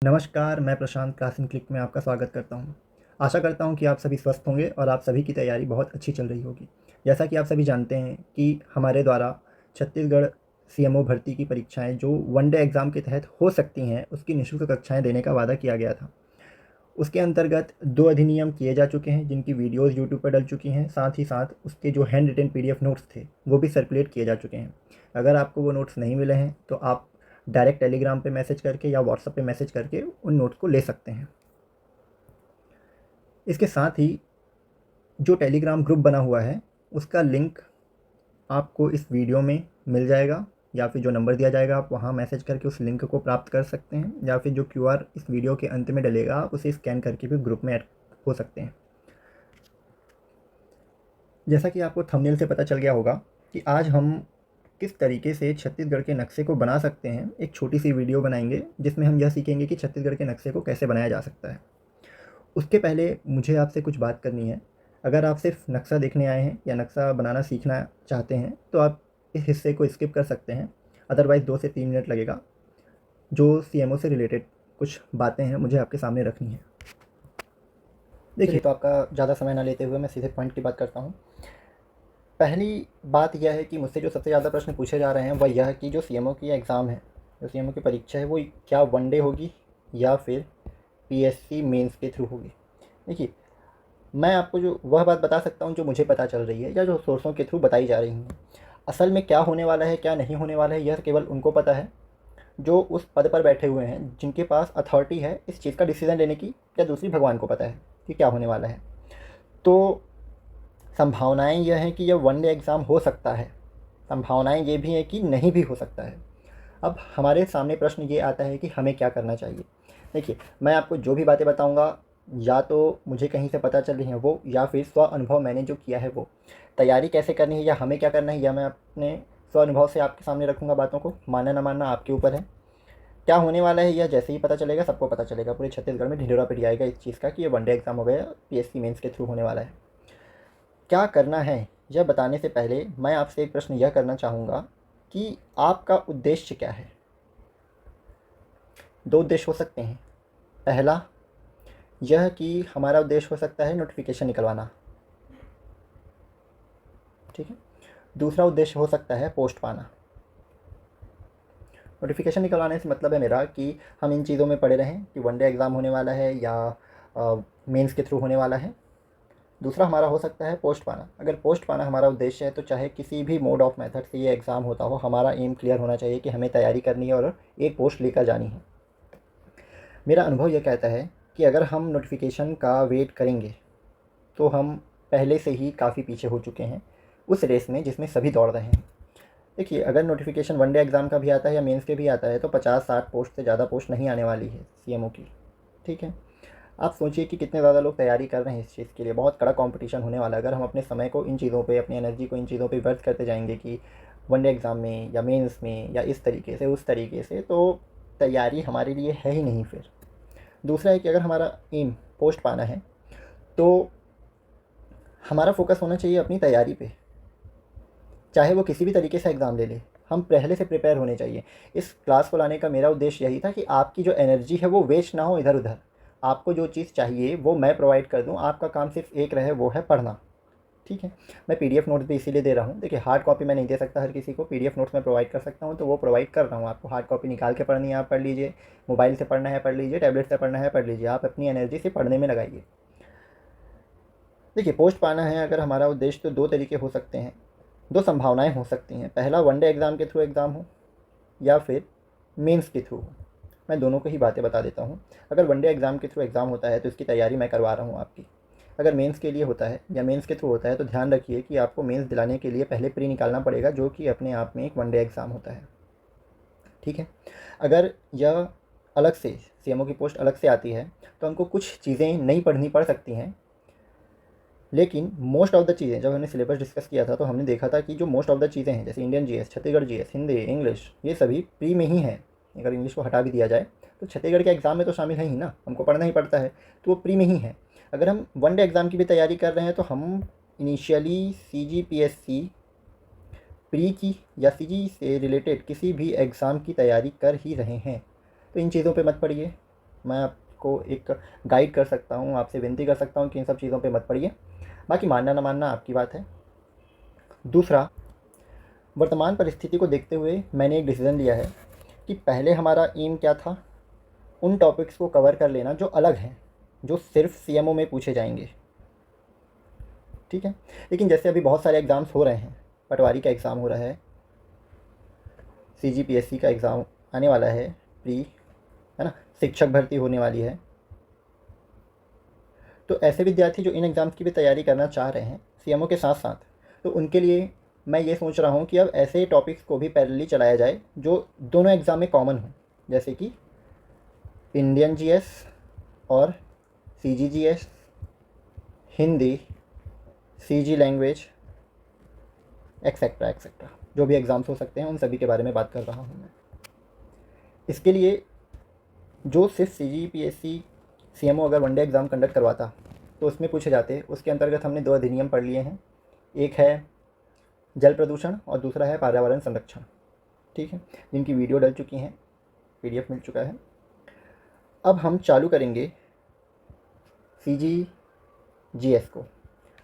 नमस्कार, मैं प्रशांत Klaasen click में आपका स्वागत करता हूँ। आशा करता हूँ कि आप सभी स्वस्थ होंगे और आप सभी की तैयारी बहुत अच्छी चल रही होगी। जैसा कि आप सभी जानते हैं कि हमारे द्वारा छत्तीसगढ़ सीएमओ भर्ती की परीक्षाएँ जो वन डे एग्ज़ाम के तहत हो सकती हैं, उसकी निःशुल्क कक्षाएँ देने का वादा किया गया था। उसके अंतर्गत 2 अधिनियम किए जा चुके हैं, जिनकी वीडियोज़ यूट्यूब पर डल चुकी हैं। साथ ही साथ उसके जो हैंड रिटन पीडीएफ नोट्स थे, वो भी सर्कुलेट किए जा चुके हैं। अगर आपको वो नोट्स नहीं मिले हैं, तो आप डायरेक्ट टेलीग्राम पे मैसेज करके या व्हाट्सएप पे मैसेज करके उन नोट्स को ले सकते हैं। इसके साथ ही जो टेलीग्राम ग्रुप बना हुआ है, उसका लिंक आपको इस वीडियो में मिल जाएगा, या फिर जो नंबर दिया जाएगा आप वहाँ मैसेज करके उस लिंक को प्राप्त कर सकते हैं, या फिर जो क्यूआर इस वीडियो के अंत में डलेगा आप उसे स्कैन करके भी ग्रुप में ऐड हो सकते हैं। जैसा कि आपको थंबनेल से पता चल गया होगा कि आज हम किस तरीके से छत्तीसगढ़ के नक्शे को बना सकते हैं, एक छोटी सी वीडियो बनाएंगे जिसमें हम यह सीखेंगे कि छत्तीसगढ़ के नक्शे को कैसे बनाया जा सकता है। उसके पहले मुझे आपसे कुछ बात करनी है। अगर आप सिर्फ नक्शा देखने आए हैं या नक्शा बनाना सीखना चाहते हैं, तो आप इस हिस्से को स्किप कर सकते हैं। अदरवाइज़ 2 से 3 मिनट लगेगा। जो सीएमओ से रिलेटेड कुछ बातें हैं मुझे आपके सामने रखनी है। देखिए, तो आपका ज़्यादा समय ना लेते हुए मैं सीधे पॉइंट की बात करता हूँ। पहली बात यह है कि मुझसे जो सबसे ज़्यादा प्रश्न पूछे जा रहे हैं वह यह है कि जो सीएमओ की एग्ज़ाम है, जो सीएमओ की परीक्षा है, वो क्या वन डे होगी या फिर पीएससी मेंस के थ्रू होगी। देखिए, मैं आपको जो वह बात बता सकता हूँ जो मुझे पता चल रही है या जो सोर्सों के थ्रू बताई जा रही हैं। असल में क्या होने वाला है, क्या नहीं होने वाला है, यह केवल उनको पता है जो उस पद पर बैठे हुए हैं, जिनके पास अथॉरिटी है इस चीज़ का डिसीज़न लेने की, या दूसरी भगवान को पता है कि क्या होने वाला है। तो संभावनाएं यह हैं कि यह वन डे एग्ज़ाम हो सकता है, संभावनाएं ये भी हैं कि नहीं भी हो सकता है। अब हमारे सामने प्रश्न ये आता है कि हमें क्या करना चाहिए। देखिए, मैं आपको जो भी बातें बताऊंगा या तो मुझे कहीं से पता चल रही हैं वो, या फिर स्व अनुभव मैंने जो किया है वो। तैयारी कैसे करनी है या हमें क्या करना है, या मैं अपने स्व अनुभव से आपके सामने रखूँगा बातों को। मानना ना मानना आपके ऊपर है। क्या होने वाला है यह जैसे ही पता चलेगा सबको पता चलेगा, पूरे छत्तीसगढ़ में ढिंढोरा पिट जाएगा इस चीज़ का कि ये वन डे एग्ज़ाम हो गया, पीएससी मेंस के थ्रू होने वाला है। क्या करना है यह बताने से पहले मैं आपसे एक प्रश्न यह करना चाहूँगा कि आपका उद्देश्य क्या है। 2 उद्देश्य हो सकते हैं। पहला यह कि हमारा उद्देश्य हो सकता है नोटिफिकेशन निकलवाना, ठीक है। दूसरा उद्देश्य हो सकता है पोस्ट पाना। नोटिफिकेशन निकलवाने से मतलब है मेरा कि हम इन चीज़ों में पड़े रहें कि वन डे एग्ज़ाम होने वाला है या मेंस के थ्रू होने वाला है। दूसरा हमारा हो सकता है पोस्ट पाना। अगर पोस्ट पाना हमारा उद्देश्य है तो चाहे किसी भी मोड ऑफ मेथड से ये एग्ज़ाम होता हो, हमारा एम क्लियर होना चाहिए कि हमें तैयारी करनी है और एक पोस्ट लेकर जानी है। मेरा अनुभव यह कहता है कि अगर हम नोटिफिकेशन का वेट करेंगे तो हम पहले से ही काफ़ी पीछे हो चुके हैं उस रेस में जिसमें सभी दौड़ रहे हैं। देखिए, अगर नोटिफिकेशन वन डे एग्ज़ाम का भी आता है या मेंस के भी आता है तो 50-60 पोस्ट से ज़्यादा पोस्ट नहीं आने वाली है सीएमओ की, ठीक है। आप सोचिए कि कितने ज़्यादा लोग तैयारी कर रहे हैं इस चीज़ के लिए। बहुत कड़ा कंपटीशन होने वाला है। अगर हम अपने समय को इन चीज़ों पे, अपनी एनर्जी को इन चीज़ों पे व्यर्थ करते जाएंगे कि वन डे एग्ज़ाम में या मेंस में या इस तरीके से उस तरीके से, तो तैयारी हमारे लिए है ही नहीं फिर। दूसरा है कि अगर हमारा एम पोस्ट पाना है तो हमारा फोकस होना चाहिए अपनी तैयारी पे। चाहे वो किसी भी तरीके से एग्ज़ाम ले ले, हम पहले से प्रिपेयर होने चाहिए। इस क्लास को लाने का मेरा उद्देश्य यही था कि आपकी जो एनर्जी है वो वेस्ट ना हो इधर उधर। आपको जो चीज़ चाहिए वो मैं प्रोवाइड कर दूँ, आपका काम सिर्फ एक रहे, वो है पढ़ना, ठीक है। मैं पीडीएफ नोट्स भी इसीलिए दे रहा हूँ। देखिए, हार्ड कॉपी मैं नहीं दे सकता हर किसी को, पीडीएफ नोट्स मैं प्रोवाइड कर सकता हूँ, तो वो प्रोवाइड कर रहा हूँ आपको। हार्ड कॉपी निकाल के पढ़नी है आप पढ़ लीजिए, मोबाइल से पढ़ना है पढ़ लीजिए, टैबलेट से पढ़ना है पढ़ लीजिए। आप अपनी एनर्जी से पढ़ने में लगाइए। देखिए, पोस्ट पाना है अगर हमारा उद्देश्य तो 2 तरीके हो सकते हैं, 2 संभावनाएं हो सकती हैं। पहला, वन डे एग्ज़ाम के थ्रू एग्ज़ाम हो या फिर मेंस के थ्रू हो। मैं दोनों को ही बातें बता देता हूँ। अगर वन डे एग्ज़ाम के थ्रू एग्ज़ाम होता है तो इसकी तैयारी मैं करवा रहा हूँ आपकी। अगर मेंस के लिए होता है या मेंस के थ्रू होता है तो ध्यान रखिए कि आपको मेंस दिलाने के लिए पहले प्री निकालना पड़ेगा, जो कि अपने आप में एक वन डे एग्ज़ाम होता है, ठीक है। अगर यह अलग से सीएमओ की पोस्ट अलग से आती है तो हमको कुछ चीज़ें नहीं पढ़नी पड़ सकती हैं, लेकिन मोस्ट ऑफ द चीज़ें, जब हमने सिलेबस डिस्कस किया था तो हमने देखा था कि जो मोस्ट ऑफ द चीज़ें हैं, जैसे Indian GS, Chhattisgarh GS, Hindi, English, ये सभी प्री में ही हैं। अगर इंग्लिश को हटा भी दिया जाए तो छत्तीसगढ़ के एग्ज़ाम में तो शामिल है ही ना, हमको पढ़ना ही पड़ता है, तो वो प्री में ही है। अगर हम वन डे एग्ज़ाम की भी तैयारी कर रहे हैं तो हम इनिशियली सीजीपीएससी प्री की या सीजी से रिलेटेड किसी भी एग्ज़ाम की तैयारी कर ही रहे हैं, तो इन चीज़ों पे मत पड़िए। मैं आपको एक गाइड कर सकता हूँ, आपसे विनती कर सकता हूँ कि इन सब चीज़ों पे मत पड़िए। बाकी मानना ना मानना आपकी बात है। दूसरा, वर्तमान परिस्थिति को देखते हुए मैंने एक डिसीज़न लिया है कि पहले हमारा एम क्या था, उन टॉपिक्स को कवर कर लेना जो अलग हैं, जो सिर्फ सीएमओ में पूछे जाएंगे, ठीक है। लेकिन जैसे अभी बहुत सारे एग्ज़ाम्स हो रहे हैं, पटवारी का एग्ज़ाम हो रहा है, सीजीपीएससी का एग्ज़ाम आने वाला है, प्री, है ना, शिक्षक भर्ती होने वाली है। तो ऐसे विद्यार्थी जो इन एग्ज़ाम्स की भी तैयारी करना चाह रहे हैं सीएमओ के साथ साथ, तो उनके लिए मैं ये सोच रहा हूँ कि अब ऐसे टॉपिक्स को भी पैरेलली चलाया जाए जो दोनों एग्ज़ाम में कॉमन हो, जैसे कि इंडियन जीएस और CGGS, Hindi, CG language, etcetera etcetera, जो भी एग्ज़ाम्स हो सकते हैं उन सभी के बारे में बात कर रहा हूँ मैं। इसके लिए जो सिर्फ सीजीपीएससी सीएमओ अगर वनडे एग्ज़ाम कंडक्ट करवाता तो उसमें पूछे जाते, उसके अंतर्गत हमने 2 अधिनियम पढ़ लिए हैं, एक है जल प्रदूषण और दूसरा है पर्यावरण संरक्षण, ठीक है, जिनकी वीडियो डल चुकी हैं, पीडीएफ मिल चुका है। अब हम चालू करेंगे सीजीजीएस को।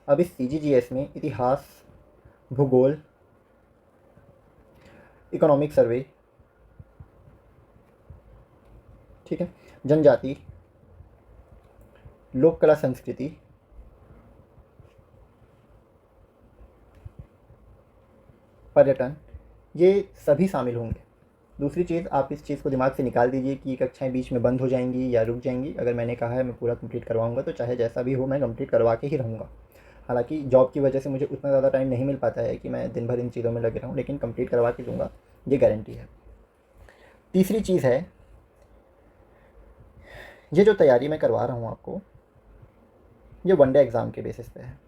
अब इस सीजीजीएस में इतिहास, भूगोल, इकोनॉमिक सर्वे, ठीक है, जनजाति, लोक कला संस्कृति, पर्यटन, ये सभी शामिल होंगे। दूसरी चीज़, आप इस चीज़ को दिमाग से निकाल दीजिए कि ये कक्षाएँ बीच में बंद हो जाएंगी या रुक जाएंगी। अगर मैंने कहा है मैं पूरा कंप्लीट करवाऊंगा तो चाहे जैसा भी हो मैं कंप्लीट करवा के ही रहूँगा। हालांकि जॉब की वजह से मुझे उतना ज़्यादा टाइम नहीं मिल पाता है कि मैं दिन भर इन चीज़ों में लगे रहूँ, लेकिन कंप्लीट करवा के दूँगा, ये गारंटी है। तीसरी चीज़ है, ये जो तैयारी मैं करवा रहा हूँ आपको, ये वनडे एग्ज़ाम के बेसिस पे है,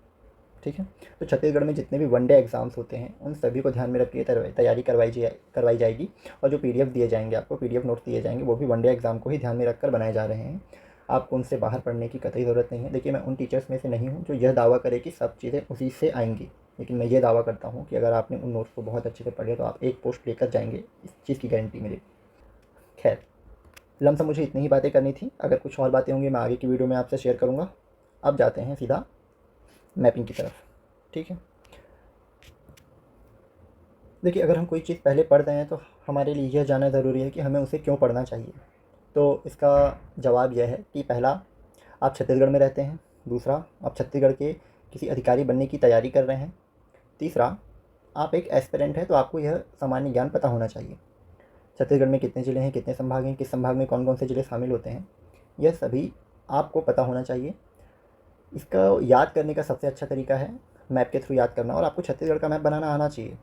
ठीक है। तो छत्तीसगढ़ में जितने भी वनडे एग्ज़ाम्स होते हैं उन सभी को ध्यान में रख के तैयारी करवाई जाएगी। और जो पीडीएफ दिए जाएंगे आपको, पीडीएफ नोट्स दिए जाएंगे, वो भी वनडे एग्ज़ाम को ही ध्यान में रखकर बनाए जा रहे हैं। आपको उनसे बाहर पढ़ने की कतई ज़रूरत नहीं है। देखिए, मैं उन टीचर्स में से नहीं हूँ जो यह दावा करे कि सब चीज़ें उसी से आएंगी, लेकिन मैं ये दावा करता हूँ कि अगर आपने उन नोट्स को बहुत अच्छे से पढ़े तो आप एक पोस्ट लेकर जाएंगे, इस चीज़ की गारंटी मिलेगी। खैर, लमसम मुझे इतनी ही बातें करनी थी। अगर कुछ और बातें होंगी मैं आगे की वीडियो में आपसे शेयर करूँगा। अब जाते हैं सीधा मैपिंग की तरफ, ठीक है। देखिए, अगर हम कोई चीज़ पहले पढ़ रहे हैं तो हमारे लिए यह जानना ज़रूरी है कि हमें उसे क्यों पढ़ना चाहिए। तो इसका जवाब यह है कि पहला, आप छत्तीसगढ़ में रहते हैं। दूसरा, आप छत्तीसगढ़ के किसी अधिकारी बनने की तैयारी कर रहे हैं। तीसरा, आप एक एस्पिरेंट हैं तो आपको यह सामान्य ज्ञान पता होना चाहिए। छत्तीसगढ़ में कितने ज़िले हैं, कितने संभाग हैं, किस संभाग में कौन कौन से ज़िले शामिल होते हैं, यह सभी आपको पता होना चाहिए। इसका याद करने का सबसे अच्छा तरीका है मैप के थ्रू याद करना, और आपको छत्तीसगढ़ का मैप बनाना आना चाहिए।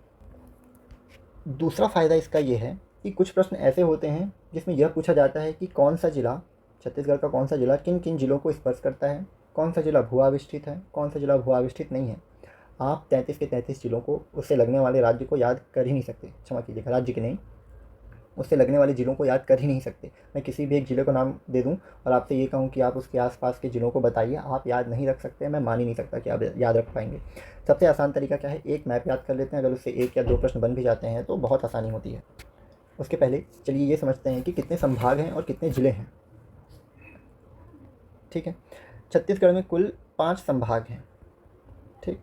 दूसरा फ़ायदा इसका ये है कि कुछ प्रश्न ऐसे होते हैं जिसमें यह पूछा जाता है कि कौन सा ज़िला, छत्तीसगढ़ का कौन सा ज़िला किन किन ज़िलों को स्पर्श करता है, कौन सा ज़िला भू आविष्ठित है, कौन सा ज़िला भू आविष्ठित नहीं है। आप 33 के 33 ज़िलों को, उससे लगने वाले राज्य को याद कर ही नहीं सकते। क्षमा कीजिएगा, राज्य के नहीं, उससे लगने वाले ज़िलों को याद कर ही नहीं सकते। मैं किसी भी एक ज़िले को नाम दे दूं और आपसे ये कहूं कि आप उसके आसपास के ज़िलों को बताइए, आप याद नहीं रख सकते। मैं मान ही नहीं सकता कि आप याद रख पाएंगे। सबसे आसान तरीका क्या है, एक मैप याद कर लेते हैं। अगर उससे 1 या 2 प्रश्न बन भी जाते हैं तो बहुत आसानी होती है। उसके पहले चलिए ये समझते हैं कि कितने संभाग हैं और कितने ज़िले हैं, ठीक है। छत्तीसगढ़ में कुल 5 संभाग हैं, ठीक।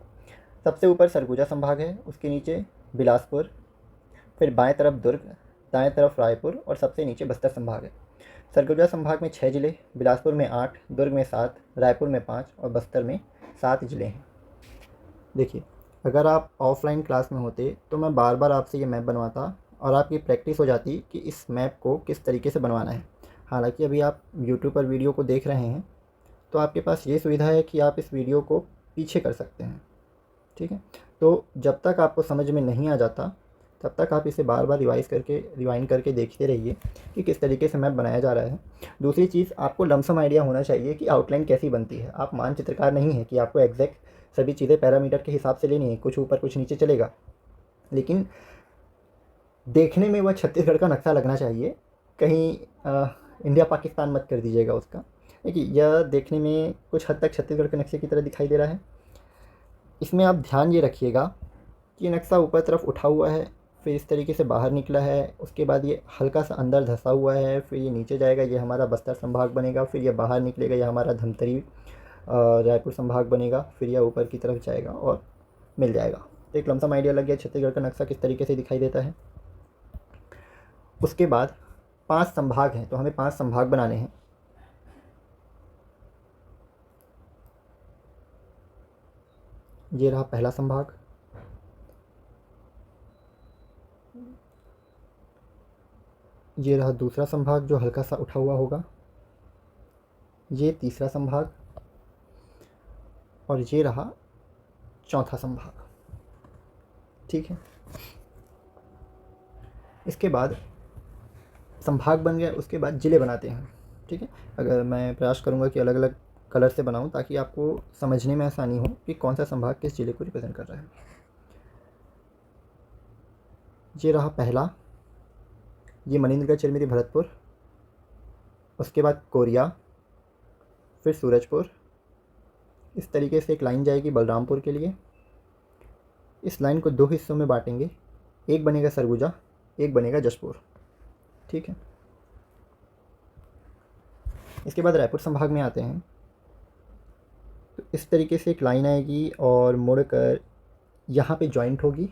सबसे ऊपर सरगुजा संभाग है, उसके नीचे बिलासपुर, फिर बाएं तरफ दुर्ग, दाएं तरफ रायपुर और सबसे नीचे बस्तर संभाग है। सरगुजा संभाग में 6 ज़िले, बिलासपुर में 8, दुर्ग में 7, रायपुर में 5 और बस्तर में 7 ज़िले हैं। देखिए, अगर आप ऑफलाइन क्लास में होते तो मैं बार बार आपसे ये मैप बनवाता और आपकी प्रैक्टिस हो जाती कि इस मैप को किस तरीके से बनवाना है। हालांकि अभी आप यूट्यूब पर वीडियो को देख रहे हैं तो आपके पास ये सुविधा है कि आप इस वीडियो को पीछे कर सकते हैं, ठीक है। तो जब तक आपको समझ में नहीं आ जाता तब तक आप इसे बार बार रिवाइंड करके देखते रहिए कि किस तरीके से मैप बनाया जा रहा है। दूसरी चीज़, आपको लमसम आइडिया होना चाहिए कि आउटलाइन कैसी बनती है। आप मानचित्रकार नहीं है कि आपको एग्जैक्ट सभी चीज़ें पैरामीटर के हिसाब से लेनी है, कुछ ऊपर कुछ नीचे चलेगा, लेकिन देखने में वह छत्तीसगढ़ का नक्शा लगना चाहिए। कहीं इंडिया पाकिस्तान मत कर दीजिएगा उसका। देखिए, यह देखने में कुछ हद तक छत्तीसगढ़ के नक्शे की तरह दिखाई दे रहा है। इसमें आप ध्यान ये रखिएगा कि नक्शा ऊपर तरफ उठा हुआ है, फिर इस तरीके से बाहर निकला है, उसके बाद ये हल्का सा अंदर धंसा हुआ है, फिर ये नीचे जाएगा, ये हमारा बस्तर संभाग बनेगा, फिर ये बाहर निकलेगा, ये हमारा धमतरी रायपुर संभाग बनेगा, फिर यह ऊपर की तरफ जाएगा और मिल जाएगा। तो एक लमसम आइडिया लग गया छत्तीसगढ़ का नक्शा किस तरीके से दिखाई देता है। उसके बाद 5 संभाग हैं, तो हमें 5 संभाग बनाने हैं। ये रहा पहला संभाग, ये रहा दूसरा संभाग जो हल्का सा उठा हुआ होगा, ये तीसरा संभाग, और ये रहा चौथा संभाग। ठीक है, इसके बाद संभाग बन गया, उसके बाद जिले बनाते हैं। ठीक है, अगर मैं प्रयास करूँगा कि अलग अलग कलर से बनाऊं ताकि आपको समझने में आसानी हो कि कौन सा संभाग किस जिले को रिप्रेजेंट कर रहा है। ये रहा पहला, ये मनेन्द्रगढ़ चिरमिरी भरतपुर, उसके बाद कोरिया, फिर सूरजपुर। इस तरीके से एक लाइन जाएगी बलरामपुर के लिए। इस लाइन को 2 हिस्सों में बांटेंगे, एक बनेगा सरगुजा, एक बनेगा जशपुर। ठीक है, इसके बाद रायपुर संभाग में आते हैं। तो इस तरीके से एक लाइन आएगी और मुड़कर यहाँ पे जॉइंट होगी,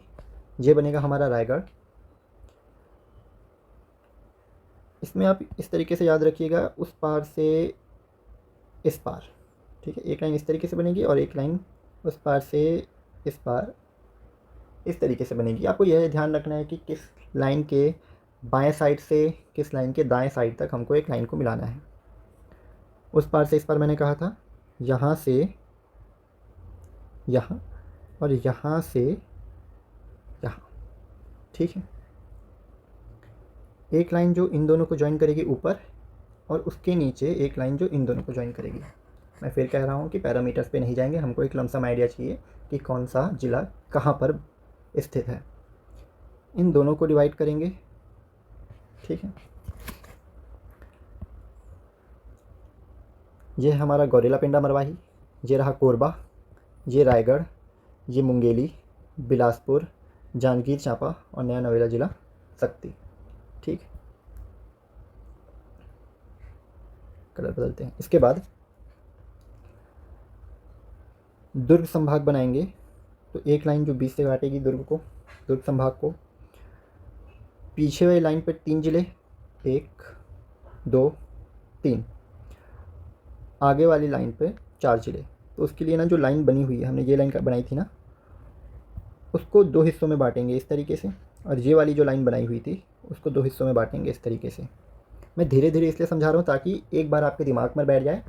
ये बनेगा हमारा रायगढ़। इसमें आप इस तरीके से याद रखिएगा, उस पार से इस पार। ठीक है, एक लाइन इस तरीके से बनेगी और एक लाइन उस पार से इस पार इस तरीके से बनेगी। आपको यह ध्यान रखना है कि किस लाइन के बाएं साइड से किस लाइन के दाएं साइड तक हमको एक लाइन को मिलाना है। उस पार से इस पार मैंने कहा था, यहाँ से यहाँ और यहाँ से यहाँ। ठीक है, एक लाइन जो इन दोनों को ज्वाइन करेगी ऊपर, और उसके नीचे एक लाइन जो इन दोनों को ज्वाइन करेगी। मैं फिर कह रहा हूँ कि पैरामीटर्स पे नहीं जाएंगे, हमको एक लमसम आइडिया चाहिए कि कौन सा जिला कहाँ पर स्थित है। इन दोनों को डिवाइड करेंगे। ठीक है, ये है हमारा गौरेला पेंडा मरवाही, ये रहा कोरबा, ये रायगढ़, ये मुंगेली, बिलासपुर, जांजगीर चांपा और नया नवेला जिला सक्ती। ठीक, कलर बदलते हैं। इसके बाद दुर्ग संभाग बनाएंगे। तो एक लाइन जो बीच से काटेगी दुर्ग संभाग को, पीछे वाली लाइन पर 3 जिले, 1 2 3, आगे वाली लाइन पे 4 जिले। तो उसके लिए ना जो लाइन बनी हुई है, हमने ये लाइन बनाई थी ना, उसको 2 हिस्सों में बांटेंगे इस तरीके से, और ये वाली जो लाइन बनाई हुई थी उसको 2 हिस्सों में बांटेंगे इस तरीके से। मैं धीरे धीरे इसलिए समझा रहा हूँ ताकि एक बार आपके दिमाग में बैठ जाए,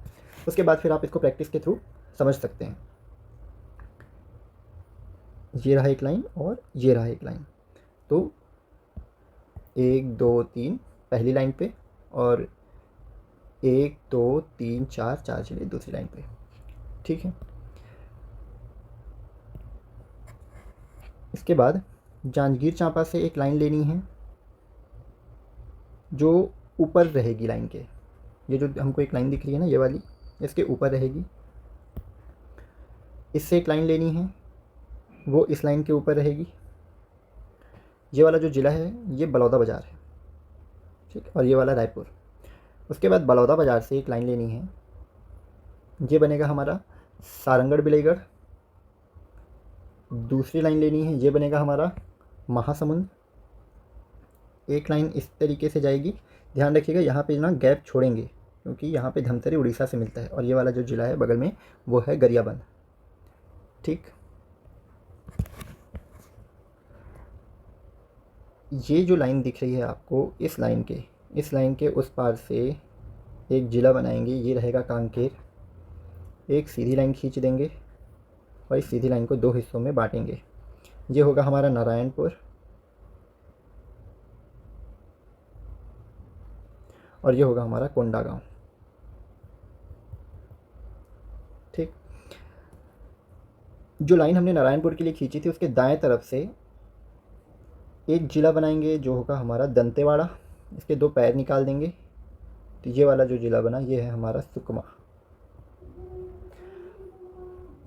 उसके बाद फिर आप इसको प्रैक्टिस के थ्रू समझ सकते हैं। ये रहा एक लाइन और ये रहा एक लाइन। तो 1 2 3 पहली लाइन पे, और 1 2 3 4 जिले दूसरी लाइन पे। ठीक है, इसके बाद जांजगीर चांपा से एक लाइन लेनी है जो ऊपर रहेगी लाइन के। ये जो हमको एक लाइन दिख रही है ना, ये वाली, इसके ऊपर रहेगी। इससे एक लाइन लेनी है, वो इस लाइन के ऊपर रहेगी। ये वाला जो ज़िला है ये बलौदा बाज़ार है। ठीक, और ये वाला रायपुर। उसके बाद बलौदा बाज़ार से एक लाइन लेनी है, ये बनेगा हमारा सारंगढ़ बिलाईगढ़। दूसरी लाइन लेनी है, ये बनेगा हमारा महासमुंद। एक लाइन इस तरीके से जाएगी। ध्यान रखिएगा यहाँ पे ना गैप छोड़ेंगे, क्योंकि यहाँ पे धमतरी उड़ीसा से मिलता है, और ये वाला जो ज़िला है बगल में वो है गरियाबंद। ठीक, ये जो लाइन दिख रही है आपको, इस लाइन के उस पार से एक ज़िला बनाएंगे, ये रहेगा कांकेर। एक सीधी लाइन खींच देंगे और इस सीधी लाइन को 2 हिस्सों में बांटेंगे। ये होगा हमारा नारायणपुर, और ये होगा हमारा कोंडागांव। ठीक, जो लाइन हमने नारायणपुर के लिए खींची थी उसके दाएं तरफ से एक जिला बनाएंगे जो होगा हमारा दंतेवाड़ा। इसके 2 पैर निकाल देंगे, तो ये वाला जो जिला बना ये है हमारा सुकमा।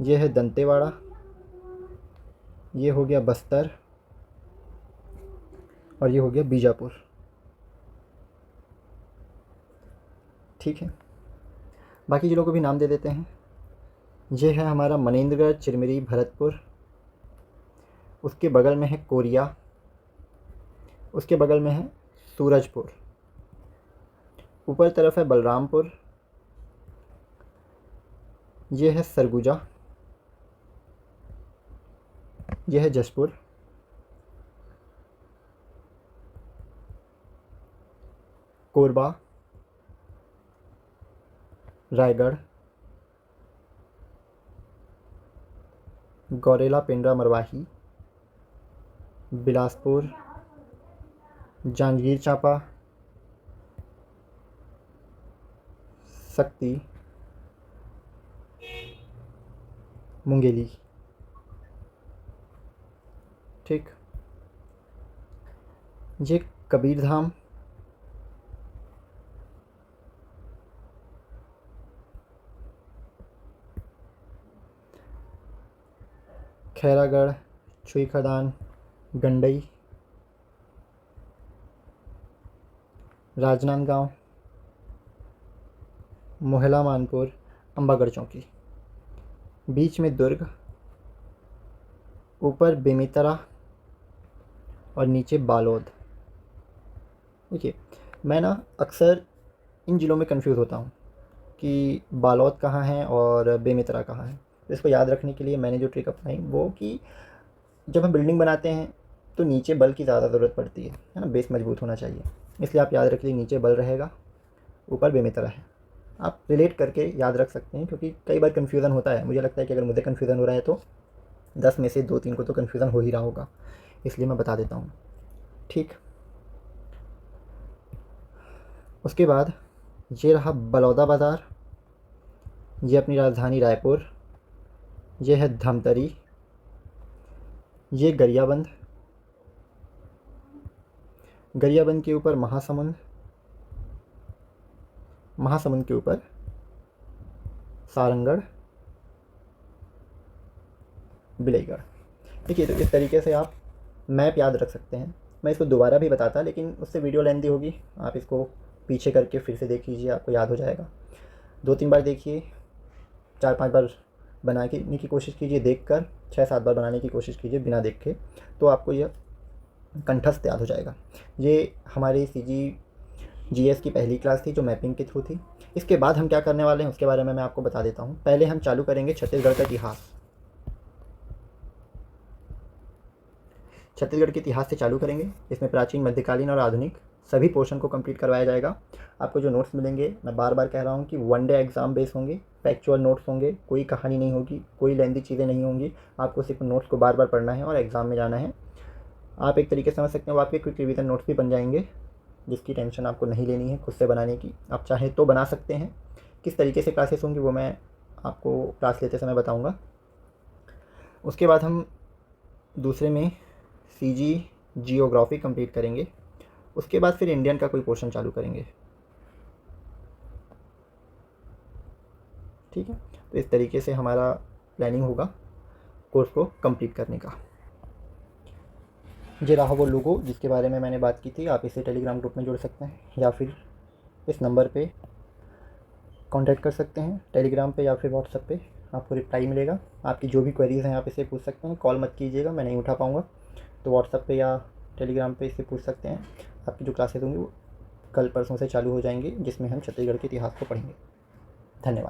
ये है दंतेवाड़ा, ये हो गया बस्तर, और ये हो गया बीजापुर। ठीक है, बाकी जिलों को भी नाम दे देते हैं। ये है हमारा मनेंद्रगढ़, चिरमिरी, भरतपुर, उसके बगल में है कोरिया, उसके बगल में है सूरजपुर, ऊपर तरफ है बलरामपुर, ये है सरगुजा, यह है जशपुर, कोरबा, रायगढ़, गौरेला, पेंड्रा, मरवाही, बिलासपुर, जांजगीर चांपा, सक्ती, मुंगेली। ठीक, ये कबीरधाम, खैरागढ़, छुई खदान, गंडई, राजनांदगांव, मोहला, मानपुर, अंबागढ़ चौकी, बीच में दुर्ग, ऊपर बेमेतरा और नीचे बालोद। देखिए, मैं ना अक्सर इन ज़िलों में कंफ्यूज होता हूँ कि बालोद कहाँ है और बेमेतरा कहाँ है। तो इसको याद रखने के लिए मैंने जो ट्रिक अपनाई वो कि जब हम बिल्डिंग बनाते हैं तो नीचे बल की ज़्यादा ज़रूरत पड़ती है ना, बेस मजबूत होना चाहिए। इसलिए आप याद रखिए, नीचे बल रहेगा, ऊपर बेमेतरा है। आप रिलेट करके याद रख सकते हैं, क्योंकि कई बार कन्फ्यूज़न होता है। मुझे लगता है कि अगर मुझे कन्फ्यूज़न हो रहा है तो 10 में से 2-3 को तो कन्फ्यूज़न हो ही रहा होगा, इसलिए मैं बता देता हूँ। ठीक, उसके बाद ये रहा बलौदा बाज़ार, ये अपनी राजधानी रायपुर, ये है धमतरी, ये गरियाबंद, गरियाबंद के ऊपर महासमुंद, महासमुंद के ऊपर सारंगढ़, बिलईगढ़। देखिए, तो इस तरीके से आप मैप याद रख सकते हैं। मैं इसको दोबारा भी बताता, लेकिन उससे वीडियो लेंथी होगी। आप इसको पीछे करके फिर से देख लीजिए, आपको याद हो जाएगा। 2-3 बार देखिए, 4-5 बार बनाने की कोशिश कीजिए देखकर, 6-7 बार बनाने की कोशिश कीजिए बिना देखे, तो आपको यह कंठस्थ याद हो जाएगा। ये हमारी CGS की पहली क्लास थी जो मैपिंग के थ्रू थी। इसके बाद हम क्या करने वाले हैं उसके बारे में मैं आपको बता देता हूँ। पहले हम चालू करेंगे छत्तीसगढ़ का इतिहास। छत्तीसगढ़ के इतिहास से चालू करेंगे। इसमें प्राचीन, मध्यकालीन और आधुनिक सभी पोर्शन को कंप्लीट करवाया जाएगा। आपको जो नोट्स मिलेंगे, मैं बार बार कह रहा हूँ कि 1 डे एग्ज़ाम बेस होंगे, फैक्चुअल नोट्स होंगे, कोई कहानी नहीं होगी, कोई लेंदी चीज़ें नहीं होंगी। आपको सिर्फ नोट्स को बार बार पढ़ना है और एग्ज़ाम में जाना है। आप एक तरीके से समझ सकते हो, आपके क्विक रिवीजन नोट्स भी बन जाएंगे, जिसकी टेंशन आपको नहीं लेनी है खुद से बनाने की। आप चाहें तो बना सकते हैं। किस तरीके से क्लासेस होंगी वो मैं आपको क्लास लेते समय बताऊँगा। उसके बाद हम दूसरे में CG जियोग्राफी कंप्लीट करेंगे। उसके बाद फिर इंडियन का कोई पोर्शन चालू करेंगे। ठीक है, तो इस तरीके से हमारा प्लानिंग होगा कोर्स को कंप्लीट करने का। ये रहा वो लोगो जिसके बारे में मैंने बात की थी। आप इसे टेलीग्राम ग्रुप में जोड़ सकते हैं या फिर इस नंबर पे कांटेक्ट कर सकते हैं, टेलीग्राम पे या फिर व्हाट्सएप पे आपको रिप्लाई मिलेगा। आपकी जो भी क्वेरीज़ हैं आप इसे पूछ सकते हैं। कॉल मत कीजिएगा, मैं नहीं उठा पाऊँगा, तो व्हाट्सएप पे या टेलीग्राम पे इसे पूछ सकते हैं। आपकी जो क्लासेस होंगी वो कल परसों से चालू हो जाएंगी, जिसमें हम छत्तीसगढ़ के इतिहास को पढ़ेंगे। धन्यवाद।